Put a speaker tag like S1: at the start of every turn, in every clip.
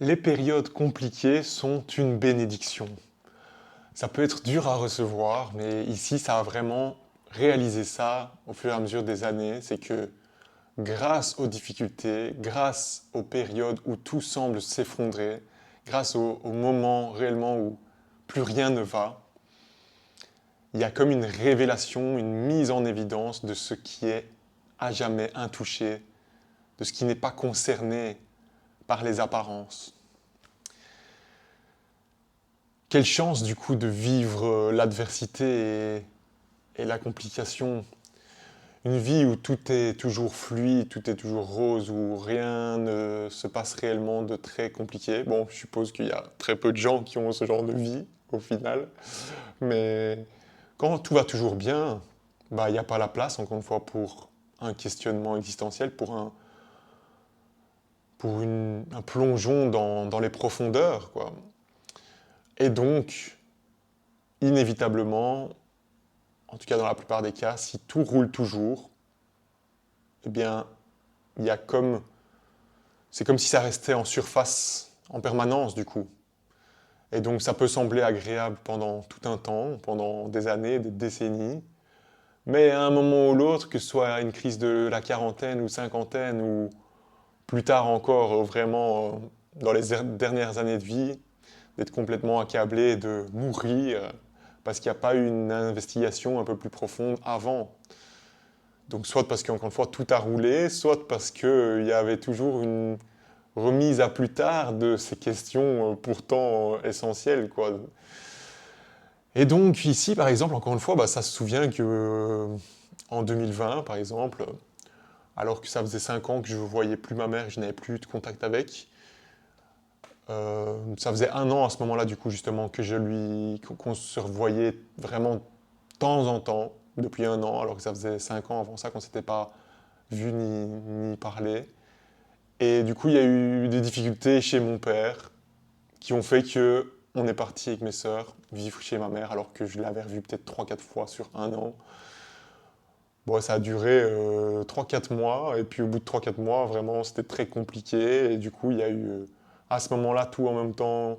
S1: Les périodes compliquées sont une bénédiction. Ça peut être dur à recevoir, mais ici, ça a vraiment réalisé ça au fur et à mesure des années. C'est que grâce aux difficultés, grâce aux périodes où tout semble s'effondrer, grâce aux moments réellement où plus rien ne va, il y a comme une révélation, une mise en évidence de ce qui est à jamais intouché, de ce qui n'est pas concerné par les apparences. Quelle chance du coup de vivre l'adversité et la complication. Une vie où tout est toujours fluide, tout est toujours rose, où rien ne se passe réellement de très compliqué. Bon, je suppose qu'il y a très peu de gens qui ont ce genre de vie au final. Mais quand tout va toujours bien, bah, il n'y a pas la place, encore une fois, pour un questionnement existentiel, pour un plongeon dans les profondeurs, quoi. Et donc, inévitablement, en tout cas dans la plupart des cas, si tout roule toujours, eh bien, il y a comme... C'est comme si ça restait en surface en permanence, du coup. Et donc, ça peut sembler agréable pendant tout un temps, pendant des années, des décennies. Mais à un moment ou l'autre, que ce soit une crise de la quarantaine ou cinquantaine, ou plus tard encore, vraiment, dans les dernières années de vie, d'être complètement accablé, de mourir, parce qu'il n'y a pas eu une investigation un peu plus profonde avant. Donc soit parce qu'encore une fois tout a roulé, soit parce qu'il y avait toujours une remise à plus tard de ces questions pourtant essentielles, quoi. Et donc ici, par exemple, encore une fois, bah, ça se souvient que en 2020, par exemple, alors que ça faisait 5 ans que je ne voyais plus ma mère, que je n'avais plus de contact avec, ça faisait 1 an à ce moment-là, du coup, justement, qu'on se revoyait vraiment de temps en temps, depuis 1 an, alors que ça faisait 5 ans avant ça qu'on ne s'était pas vu ni parlé. Et du coup, il y a eu des difficultés chez mon père qui ont fait que on est parti avec mes sœurs vivre chez ma mère alors que je l'avais revu peut-être 3 4 fois sur 1 an. Bon, ça a duré 3-4 mois et puis au bout de 3 4 mois, vraiment, c'était très compliqué et du coup, il y a eu à ce moment-là tout en même temps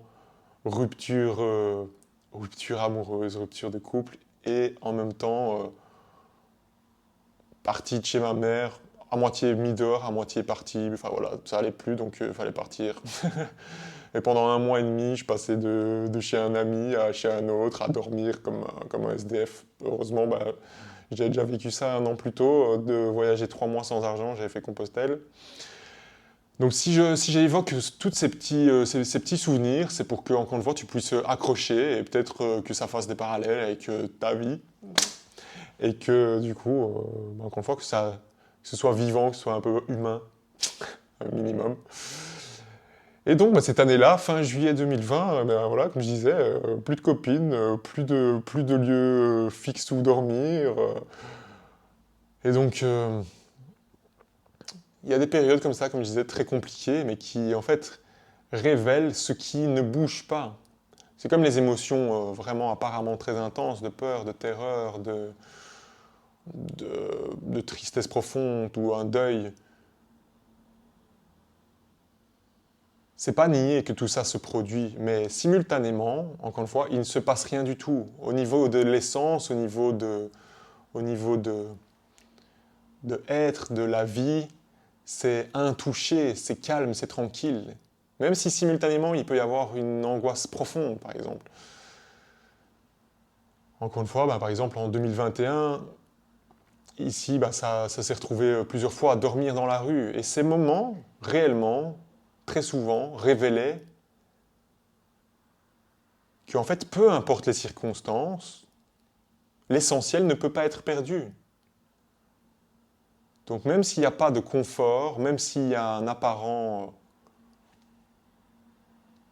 S1: rupture, rupture amoureuse, rupture de couple et en même temps partie de chez ma mère, à moitié mis dehors, à moitié parti. Enfin voilà, ça allait plus donc il fallait partir. Et pendant 1 mois et demi, je passais de chez un ami à chez un autre, à dormir comme un SDF. Heureusement, bah, j'avais déjà vécu ça 1 an plus tôt, de voyager 3 mois sans argent, j'avais fait Compostelle. Donc si j'évoque tous ces petits souvenirs, c'est pour que, encore une fois, tu puisses accrocher et peut-être que ça fasse des parallèles avec ta vie et que du coup, encore une fois, que ce soit vivant, que ce soit un peu humain, un minimum. Et donc, bah, cette année-là, fin juillet 2020, ben, voilà, comme je disais, plus de copines, plus de lieux fixes où dormir. Et donc, il y a des périodes comme ça, comme je disais, très compliquées, mais qui, en fait, révèlent ce qui ne bouge pas. C'est comme les émotions vraiment apparemment très intenses, de peur, de terreur, de tristesse profonde ou un deuil. C'est pas nier que tout ça se produit, mais simultanément, encore une fois, il ne se passe rien du tout. Au niveau de l'essence, au niveau de être, de la vie, c'est intouché, c'est calme, c'est tranquille. Même si simultanément, il peut y avoir une angoisse profonde, par exemple. Encore une fois, bah, par exemple, en 2021, ici, bah, ça s'est retrouvé plusieurs fois à dormir dans la rue. Et ces moments, réellement, très souvent, révélaient qu'en fait, peu importe les circonstances, l'essentiel ne peut pas être perdu. Donc même s'il n'y a pas de confort, même s'il y a un apparent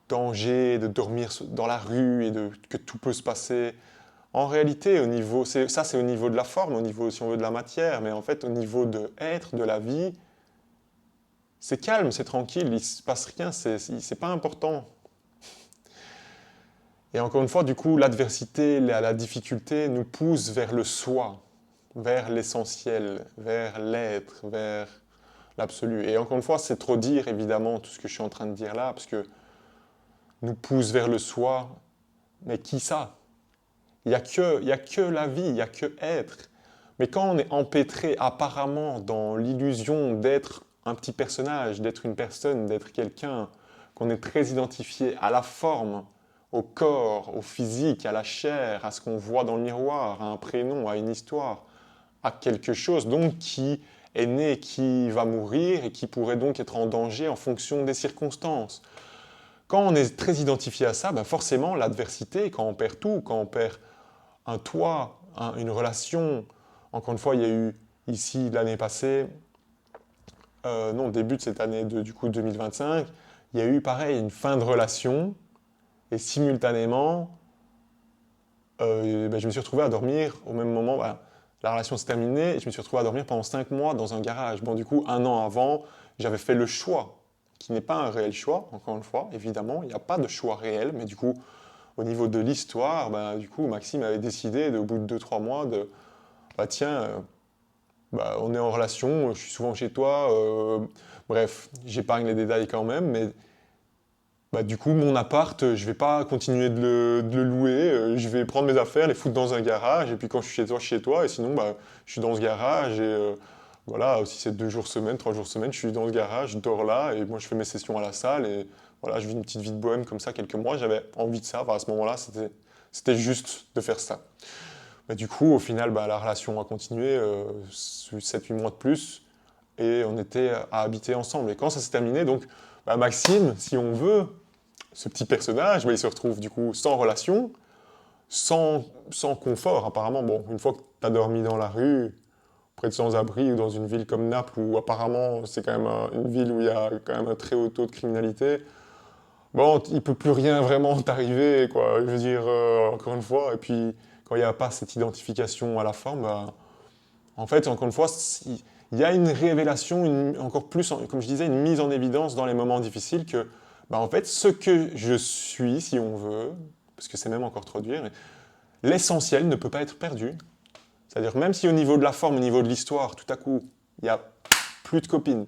S1: danger de dormir dans la rue et que tout peut se passer, en réalité, ça c'est au niveau de la forme, au niveau, si on veut, de la matière, mais en fait, au niveau de être, de la vie, c'est calme, c'est tranquille, il ne se passe rien, c'est pas important. Et encore une fois, du coup, l'adversité, la difficulté nous pousse vers le soi, vers l'essentiel, vers l'être, vers l'absolu. Et encore une fois, c'est trop dire, évidemment, tout ce que je suis en train de dire là, parce que nous pousse vers le soi. Mais qui ça? Il y a que la vie, il n'y a que être. Mais quand on est empêtré apparemment dans l'illusion d'être un petit personnage, d'être une personne, d'être quelqu'un, qu'on est très identifié à la forme, au corps, au physique, à la chair, à ce qu'on voit dans le miroir, à un prénom, à une histoire, à quelque chose donc qui est né, qui va mourir et qui pourrait donc être en danger en fonction des circonstances. Quand on est très identifié à ça, ben forcément l'adversité, quand on perd tout, quand on perd un toit, une relation. Encore une fois, il y a eu ici l'année passée, non, début de cette année, du coup 2025, il y a eu pareil une fin de relation et simultanément, ben, je me suis retrouvé à dormir au même moment. Ben, la relation s'est terminée et je me suis retrouvé à dormir pendant 5 mois dans un garage. Bon, du coup, un an avant, j'avais fait le choix, qui n'est pas un réel choix, encore une fois, évidemment, il n'y a pas de choix réel, mais du coup, au niveau de l'histoire, bah, du coup, Maxime avait décidé, au bout de 2-3 mois, bah tiens, bah, on est en relation, je suis souvent chez toi, bref, j'épargne les détails quand même, mais bah, du coup, mon appart, je vais pas continuer de le louer, je vais prendre mes affaires, les foutre dans un garage, et puis quand je suis chez toi, et sinon, bah, je suis dans ce garage, et voilà, si c'est 2 jours semaine, 3 jours semaine, je suis dans ce garage, je dors là, et moi je fais mes sessions à la salle, et voilà, je vis une petite vie de bohème comme ça quelques mois, j'avais envie de ça, enfin, à ce moment-là, c'était juste de faire ça. Mais du coup, au final, bah, la relation a continué 7-8 mois de plus, et on était à habiter ensemble. Et quand ça s'est terminé, donc bah, Maxime, si on veut, ce petit personnage, bah, il se retrouve du coup sans relation, sans confort apparemment. Bon, une fois que tu as dormi dans la rue, près de sans-abri ou dans une ville comme Naples où apparemment c'est quand même une ville où il y a quand même un très haut taux de criminalité, bon, il peut plus rien vraiment t'arriver, quoi. Je veux dire, encore une fois, et puis quand il n'y a pas cette identification à la forme, bah, en fait, encore une fois, il y a une révélation, encore plus, comme je disais, une mise en évidence dans les moments difficiles que, bah, en fait, ce que je suis, si on veut, parce que c'est même encore trop dur, mais l'essentiel ne peut pas être perdu. C'est-à-dire, même si au niveau de la forme, au niveau de l'histoire, tout à coup, il n'y a plus de copines,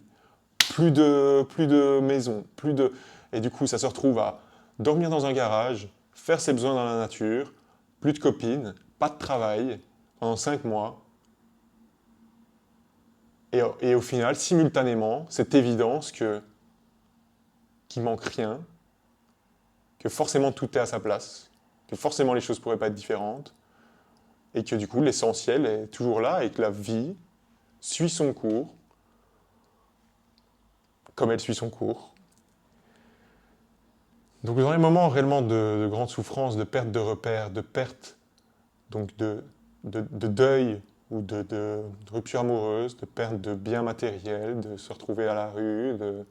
S1: plus de maison, plus de... Et du coup, ça se retrouve à dormir dans un garage, faire ses besoins dans la nature, plus de copines, pas de travail, pendant 5 mois. Et au final, simultanément, cette évidence qu'il manque rien, que forcément tout est à sa place, que forcément les choses pourraient pas être différentes, et que du coup l'essentiel est toujours là, et que la vie suit son cours, comme elle suit son cours. Donc dans les moments réellement de grande souffrance, de perte de repères, de perte, donc de deuil ou de rupture amoureuse, de perte de biens matériels, de se retrouver à la rue, de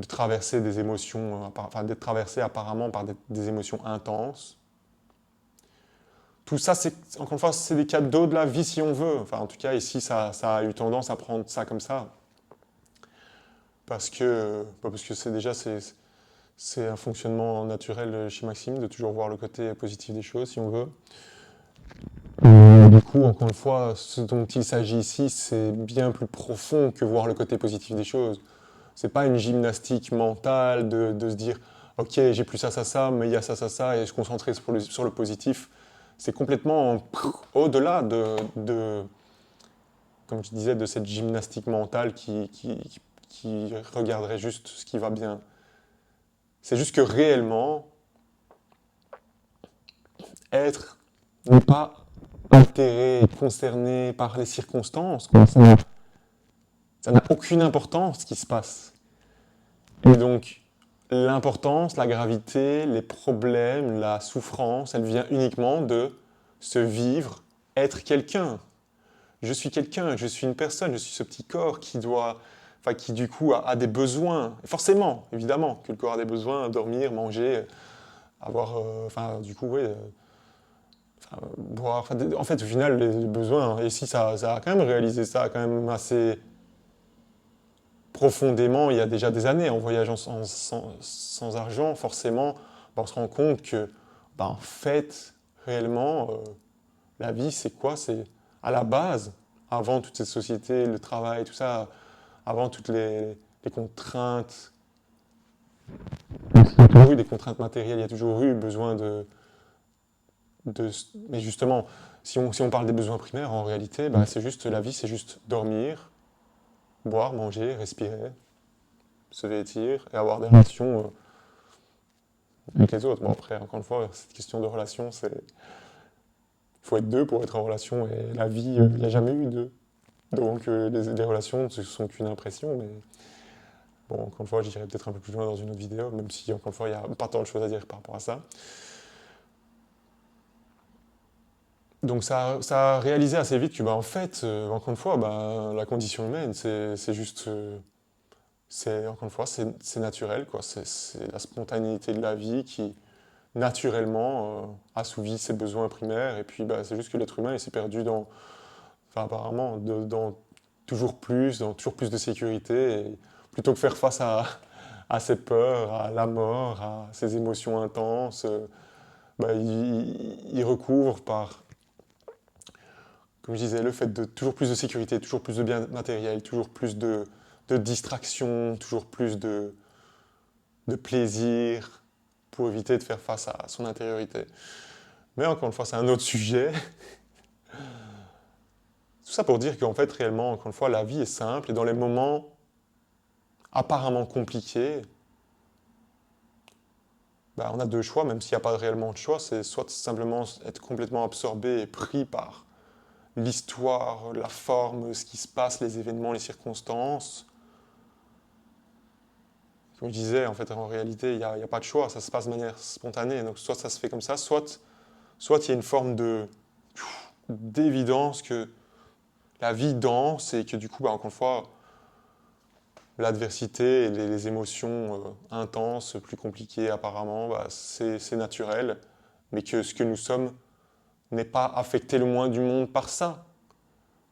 S1: traverser des émotions, enfin d'être traversé apparemment par des émotions intenses. Tout ça, encore une fois, c'est des cadeaux de la vie si on veut. Enfin, en tout cas, ici, ça a eu tendance à prendre ça comme ça. Parce que c'est un fonctionnement naturel chez Maxime de toujours voir le côté positif des choses, si on veut. Du coup, encore une fois, ce dont il s'agit ici, c'est bien plus profond que voir le côté positif des choses. C'est pas une gymnastique mentale de se dire, ok, j'ai plus ça, ça, ça, mais il y a ça, ça, ça, et se concentrer sur le positif. C'est complètement au-delà comme je disais, de cette gymnastique mentale qui regarderait juste ce qui va bien. C'est juste que réellement, être n'est pas altéré, concerné par les circonstances. Ça n'a aucune importance ce qui se passe. Et donc, l'importance, la gravité, les problèmes, la souffrance, elle vient uniquement de se vivre, être quelqu'un. Je suis quelqu'un, je suis une personne, je suis ce petit corps qui du coup a des besoins. Et forcément, évidemment, que le corps a des besoins, dormir, manger, avoir, du coup, oui, boire. En fait, au final, les besoins, et si ça a quand même réalisé ça, quand même assez profondément, il y a déjà des années, en voyageant sans argent, forcément, on se rend compte que, en fait, réellement, la vie, c'est quoi? C'est à la base avant toute cette société, le travail, tout ça, avant toutes les contraintes. Il y a toujours eu des contraintes matérielles, il y a toujours eu besoin de mais justement, si on parle des besoins primaires, en réalité, bah, c'est juste la vie, c'est juste dormir, boire, manger, respirer, se vêtir et avoir des relations avec les autres. Bon, après, encore une fois, cette question de relation, c'est. Il faut être deux pour être en relation et la vie, il n'y a jamais eu deux. Donc les relations, ce sont qu'une impression, mais bon, encore une fois, j'irai peut-être un peu plus loin dans une autre vidéo, même si, encore une fois, il n'y a pas tant de choses à dire par rapport à ça. Donc ça a réalisé assez vite que, bah, en fait, encore une fois, bah, la condition humaine, c'est juste, encore une fois, c'est naturel, quoi. C'est la spontanéité de la vie qui, naturellement, assouvit ses besoins primaires. Et puis, bah, c'est juste que l'être humain, il s'est perdu enfin, apparemment, dans toujours plus de sécurité. Et plutôt que faire face à ses peurs, à la mort, à ses émotions intenses, bah, il recouvre par, comme je disais, le fait de toujours plus de sécurité, toujours plus de biens matériels, toujours plus de distractions, toujours plus de plaisir pour éviter de faire face à son intériorité. Mais encore une fois, c'est un autre sujet. Tout ça pour dire qu'en fait, réellement, encore une fois, la vie est simple et dans les moments apparemment compliqués, bah, on a deux choix, même s'il n'y a pas réellement de choix, c'est soit simplement être complètement absorbé et pris par l'histoire, la forme, ce qui se passe, les événements, les circonstances. Comme je disais, en fait, en réalité, il n'y a pas de choix, ça se passe de manière spontanée. Donc soit ça se fait comme ça, soit il y a une forme d'évidence que la vie danse et que du coup, bah, encore une fois, l'adversité et les émotions intenses, plus compliquées apparemment, bah, c'est naturel, mais que ce que nous sommes n'est pas affecté le moins du monde par ça,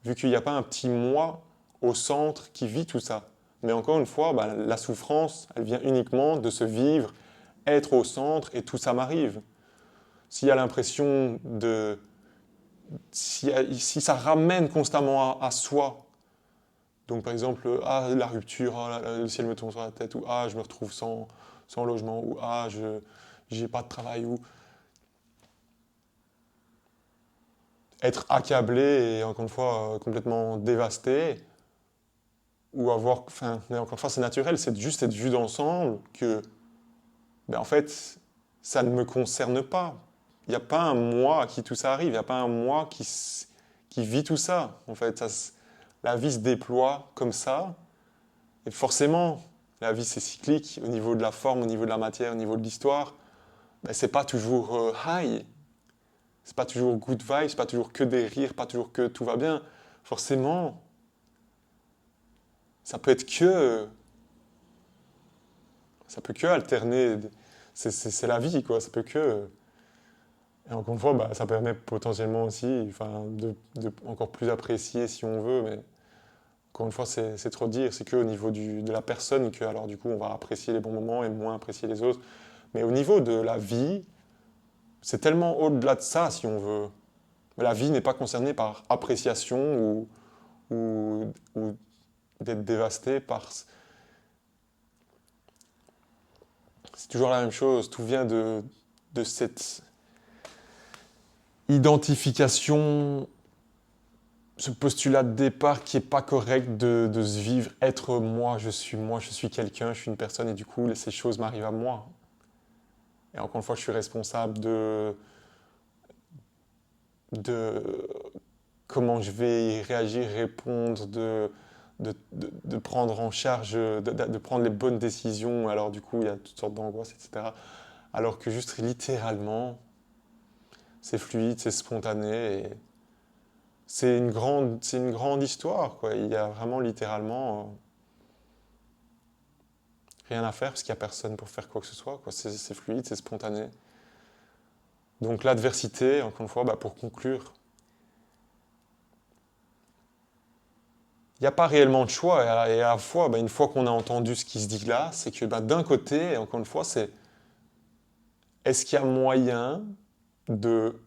S1: vu qu'il n'y a pas un petit moi au centre qui vit tout ça. Mais encore une fois, bah, la souffrance, elle vient uniquement de se vivre, être au centre, et tout ça m'arrive. S'il y a l'impression de... Si ça ramène constamment à soi, donc par exemple, ah, la rupture, ah, le ciel me tombe sur la tête, ou ah, je me retrouve sans logement, ou ah, je n'ai pas de travail, ou être accablé et encore une fois complètement dévasté, ou avoir, enfin, mais encore une fois, c'est naturel, c'est juste cette vue d'ensemble que, ben, en fait, ça ne me concerne pas. Il n'y a pas un moi à qui tout ça arrive, il n'y a pas un moi qui vit tout ça. En fait, la vie se déploie comme ça, et forcément, la vie c'est cyclique au niveau de la forme, au niveau de la matière, au niveau de l'histoire. Ben, c'est pas toujours high, c'est pas toujours good vibes, c'est pas toujours que des rires, pas toujours que tout va bien. Forcément, ça peut être ça peut que alterner. C'est la vie, quoi. Ça peut que. Et encore une fois, bah, ça permet potentiellement aussi, enfin, de encore plus apprécier si on veut, mais encore une fois, c'est trop dire. C'est qu'au niveau de la personne que, alors du coup, on va apprécier les bons moments et moins apprécier les autres. Mais au niveau de la vie, c'est tellement au-delà de ça, si on veut. La vie n'est pas concernée par appréciation ou d'être dévastée par. C'est toujours la même chose. Tout vient de cette identification, ce postulat de départ qui n'est pas correct de se vivre, être moi, je suis quelqu'un, je suis une personne, et du coup, ces choses m'arrivent à moi. Et encore une fois, je suis responsable de comment je vais y réagir, répondre, de prendre en charge, de prendre les bonnes décisions. Alors du coup, il y a toutes sortes d'angoisses, etc. Alors que juste littéralement, c'est fluide, c'est spontané. Et c'est une grande histoire, quoi. Il y a vraiment littéralement rien à faire parce qu'il n'y a personne pour faire quoi que ce soit, quoi. C'est fluide, c'est spontané. Donc l'adversité, encore une fois, bah, pour conclure, il n'y a pas réellement de choix. Et à la fois, bah, une fois qu'on a entendu ce qui se dit là, c'est que bah, d'un côté, encore une fois, c'est est-ce qu'il y a moyen de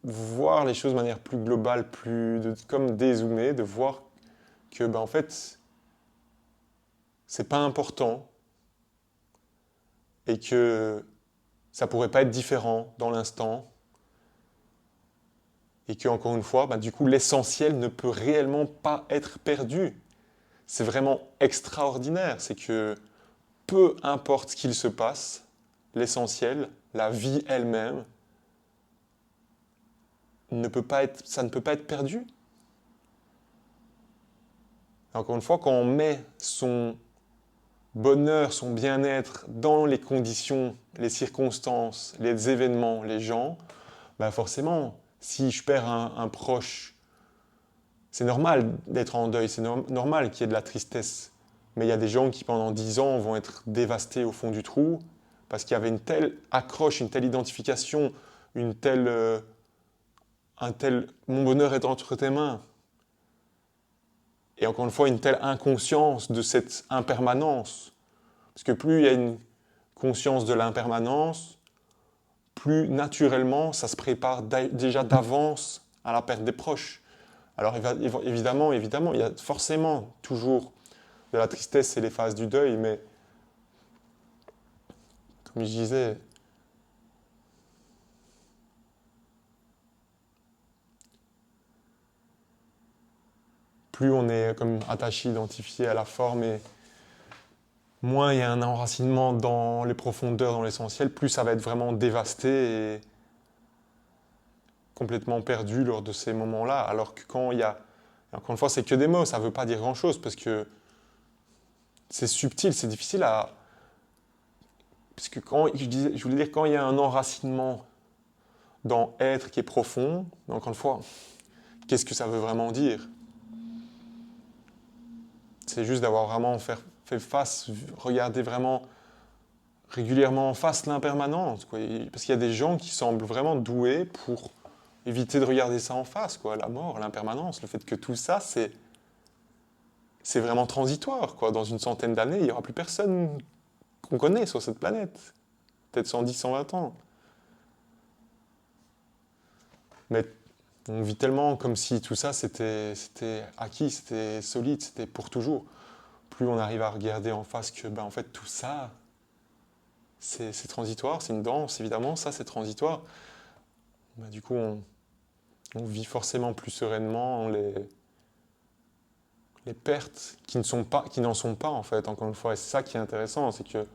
S1: voir les choses de manière plus globale, comme dézoomer, de voir que, en fait, c'est pas important et que ça pourrait pas être différent dans l'instant. Et que, encore une fois, du coup, l'essentiel ne peut réellement pas être perdu. C'est vraiment extraordinaire. C'est que peu importe ce qu'il se passe, l'essentiel, la vie elle-même, ça ne peut pas être perdu. Encore une fois, quand on met son bonheur, son bien-être dans les conditions, les circonstances, les événements, les gens, forcément, si je perds un proche, c'est normal d'être en deuil, c'est normal qu'il y ait de la tristesse. Mais il y a des gens qui, pendant 10 ans, vont être dévastés au fond du trou parce qu'il y avait une telle accroche, une telle identification, une telle, un tel mon bonheur est entre tes mains. Et encore une fois, une telle inconscience de cette impermanence. Parce que plus il y a une conscience de l'impermanence, plus naturellement ça se prépare déjà d'avance à la perte des proches. Alors évidemment, il y a forcément toujours de la tristesse et les phases du deuil, mais comme je disais, plus on est comme attaché, identifié à la forme et moins il y a un enracinement dans les profondeurs, dans l'essentiel, plus ça va être vraiment dévasté et complètement perdu lors de ces moments-là. Alors que quand il y a, encore une fois, c'est que des mots, ça ne veut pas dire grand-chose parce que c'est subtil, c'est difficile à... Parce que je voulais dire, quand il y a un enracinement dans être qui est profond, encore une fois, qu'est-ce que ça veut vraiment dire? C'est juste d'avoir vraiment fait face, regarder vraiment régulièrement en face l'impermanence, quoi. Parce qu'il y a des gens qui semblent vraiment doués pour éviter de regarder ça en face, quoi. La mort, l'impermanence, le fait que tout ça, c'est vraiment transitoire, quoi. Dans une centaine d'années, il n'y aura plus personne qu'on connaît sur cette planète. Peut-être 110, 120 ans. Mais on vit tellement comme si tout ça, c'était acquis, c'était solide, c'était pour toujours. Plus on arrive à regarder en face que, en fait, tout ça, c'est transitoire, c'est une danse, évidemment, ça, c'est transitoire. Du coup, on vit forcément plus sereinement les pertes qui n'en sont pas, en fait, encore une fois. Et c'est ça qui est intéressant, c'est que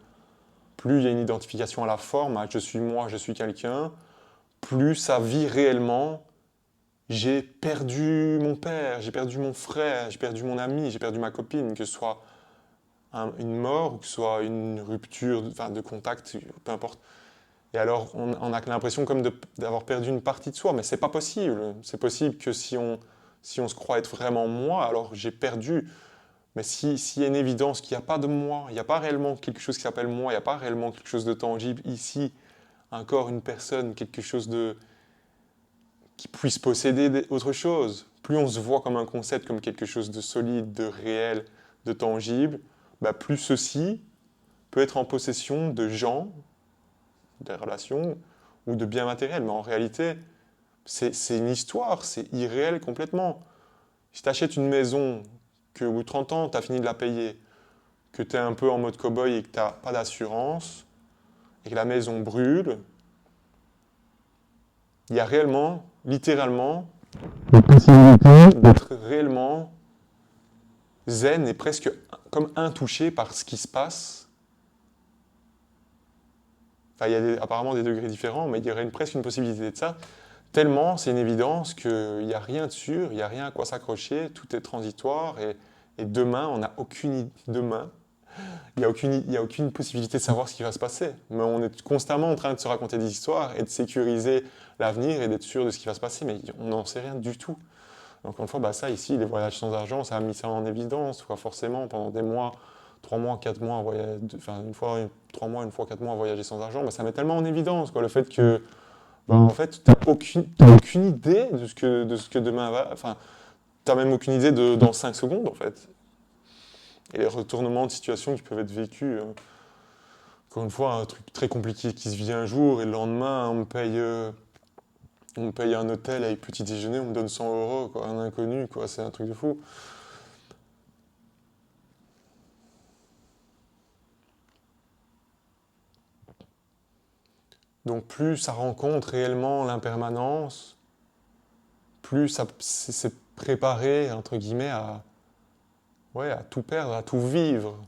S1: plus il y a une identification à la forme, je suis moi, je suis quelqu'un, plus ça vit réellement. J'ai perdu mon père, j'ai perdu mon frère, j'ai perdu mon ami, j'ai perdu ma copine, que ce soit une mort ou que ce soit une rupture de contact, peu importe. Et alors, on a l'impression comme d'avoir perdu une partie de soi, mais c'est pas possible. C'est possible que si on se croit être vraiment moi, alors j'ai perdu. Mais s'il y a une évidence qu'il n'y a pas de moi, il n'y a pas réellement quelque chose qui s'appelle moi, il n'y a pas réellement quelque chose de tangible ici, un corps, une personne, quelque chose qui puisse posséder autre chose. Plus on se voit comme un concept, comme quelque chose de solide, de réel, de tangible, plus ceci peut être en possession de gens, des relations ou de biens matériels. Mais en réalité, c'est une histoire, c'est irréel complètement. Si tu achètes une maison, que au bout de 30 ans, tu as fini de la payer, que tu es un peu en mode cow-boy et que tu n'as pas d'assurance, et que la maison brûle, il y a réellement, littéralement, la possibilité d'être réellement zen et presque comme intouché par ce qui se passe. Enfin, il y a apparemment des degrés différents, mais il y aurait presque une possibilité de ça. Tellement c'est une évidence qu'il n'y a rien de sûr, il n'y a rien à quoi s'accrocher, tout est transitoire et demain, on n'a aucune demain, il y a aucune possibilité de savoir ce qui va se passer. Mais on est constamment en train de se raconter des histoires et de sécuriser l'avenir et d'être sûr de ce qui va se passer, mais on n'en sait rien du tout. Donc, encore une fois, ça ici, les voyages sans argent, ça a mis ça en évidence, quoi, forcément, pendant des mois, 3 mois, 4 mois, une fois 3 mois, une fois 4 mois à voyager sans argent, ça met tellement en évidence, quoi, le fait que en fait, tu n'as aucune idée de ce que demain va. Enfin, tu n'as même aucune idée dans 5 secondes, en fait. Et les retournements de situation qui peuvent être vécus. Encore une fois, un truc très compliqué qui se vit un jour et le lendemain, on me paye On me paye un hôtel avec petit déjeuner, on me donne 100 euros, quoi, un inconnu, quoi, c'est un truc de fou. Donc plus ça rencontre réellement l'impermanence, plus ça c'est préparé, entre guillemets, ouais, à tout perdre, à tout vivre.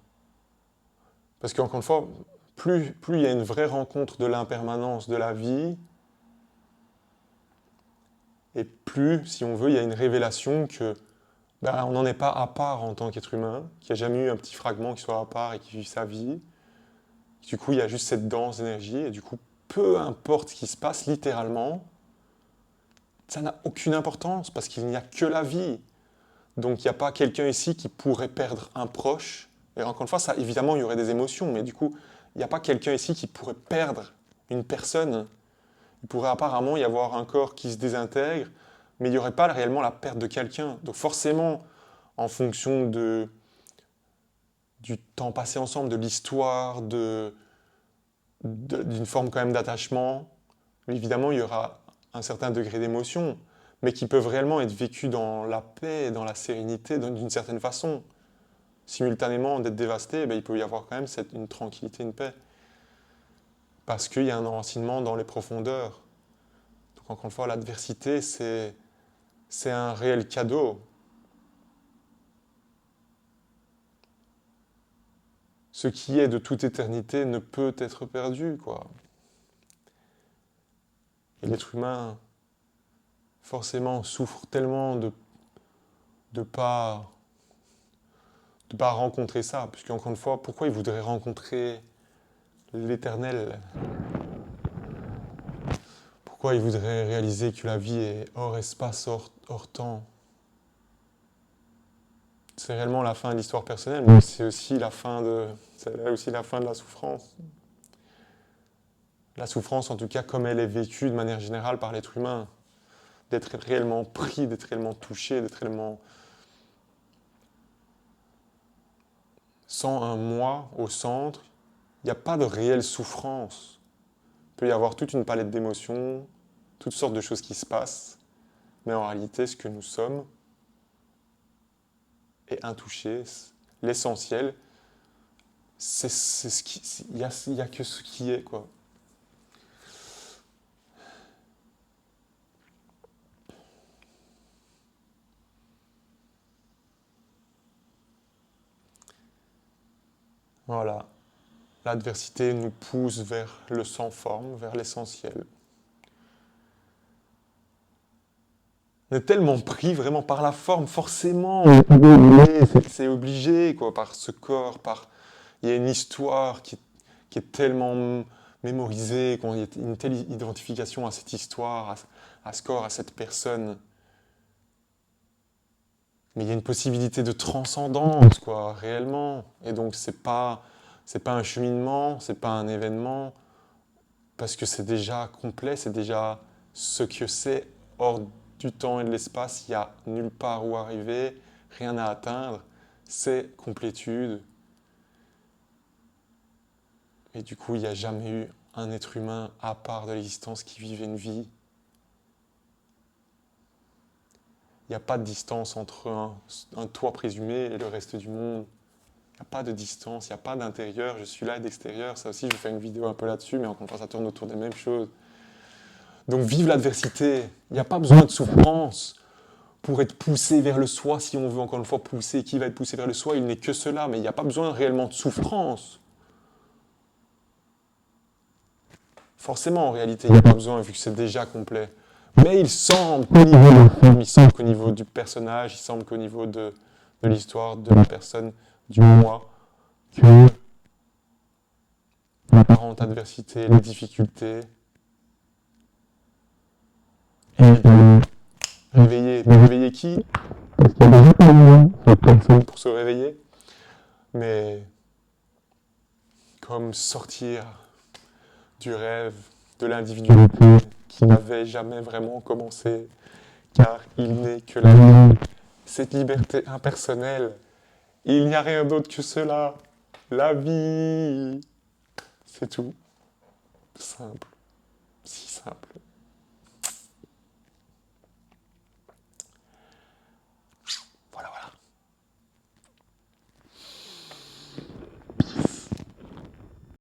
S1: Parce qu'encore une fois, plus il y a une vraie rencontre de l'impermanence de la vie, et plus, si on veut, il y a une révélation que ben, on n'en est pas à part en tant qu'être humain, qu'il n'y a jamais eu un petit fragment qui soit à part et qui vit sa vie. Du coup, il y a juste cette dense énergie, et du coup, peu importe ce qui se passe, littéralement, ça n'a aucune importance, parce qu'il n'y a que la vie. Donc, il n'y a pas quelqu'un ici qui pourrait perdre un proche. Et encore une fois, ça, évidemment, il y aurait des émotions, mais du coup, il n'y a pas quelqu'un ici qui pourrait perdre une personne. Il pourrait apparemment y avoir un corps qui se désintègre, mais il n'y aurait pas réellement la perte de quelqu'un. Donc forcément, en fonction du temps passé ensemble, de l'histoire, d'une forme quand même d'attachement, évidemment, il y aura un certain degré d'émotion, mais qui peuvent réellement être vécus dans la paix, dans la sérénité, d'une certaine façon. Simultanément, d'être dévasté, ben, il peut y avoir quand même une tranquillité, une paix. Parce qu'il y a un enracinement dans les profondeurs. Donc encore une fois, l'adversité, c'est un réel cadeau. Ce qui est de toute éternité ne peut être perdu, quoi. Et l'être humain, forcément, souffre tellement de pas de pas rencontrer ça, puisque encore une fois, pourquoi il voudrait rencontrer l'éternel? Pourquoi il voudrait réaliser que la vie est hors espace, hors temps? C'est réellement la fin de l'histoire personnelle, mais c'est aussi aussi la fin de la souffrance. La souffrance, en tout cas, comme elle est vécue de manière générale par l'être humain, d'être réellement pris, d'être réellement touché, d'être réellement sans un moi au centre, il n'y a pas de réelle souffrance. Il peut y avoir toute une palette d'émotions, toutes sortes de choses qui se passent, mais en réalité, ce que nous sommes est intouché. L'essentiel, c'est ce qui, il y a que ce qui est, quoi. Voilà. L'adversité nous pousse vers le sans forme, vers l'essentiel. On est tellement pris vraiment par la forme, forcément. C'est obligé, quoi, par ce corps, il y a une histoire qui est tellement mémorisée, qu'il y a une telle identification à cette histoire, à ce corps, à cette personne. Mais il y a une possibilité de transcendance, quoi, réellement. Et donc, c'est pas un cheminement, c'est pas un événement, parce que c'est déjà complet, c'est déjà ce que c'est hors du temps et de l'espace. Il n'y a nulle part où arriver, rien à atteindre. C'est complétude. Et du coup, il n'y a jamais eu un être humain à part de l'existence qui vivait une vie. Il n'y a pas de distance entre un toi présumé et le reste du monde. Il n'y a pas de distance, il n'y a pas d'intérieur, je suis là et d'extérieur. Ça aussi, je vais faire une vidéo un peu là-dessus, mais encore une fois, ça tourne autour des mêmes choses. Donc, vive l'adversité. Il n'y a pas besoin de souffrance pour être poussé vers le soi, si on veut encore une fois pousser. Qui va être poussé vers le soi? Il n'est que cela, mais il n'y a pas besoin réellement de souffrance. Forcément, en réalité, il n'y a pas besoin, vu que c'est déjà complet. Mais il semble qu'au niveau de la forme, il semble qu'au niveau du personnage, il semble qu'au niveau de l'histoire, de la personne, du moi, que l'apparente adversité, les difficultés, et de réveiller. Mais réveiller qui? Parce qu'il y a déjà pas besoin de personne pour se réveiller. Mais comme sortir du rêve, de l'individualité qui n'avait jamais vraiment commencé, car il n'est que la vie, cette liberté impersonnelle. Il n'y a rien d'autre que cela. La vie. C'est tout. Simple. Si simple.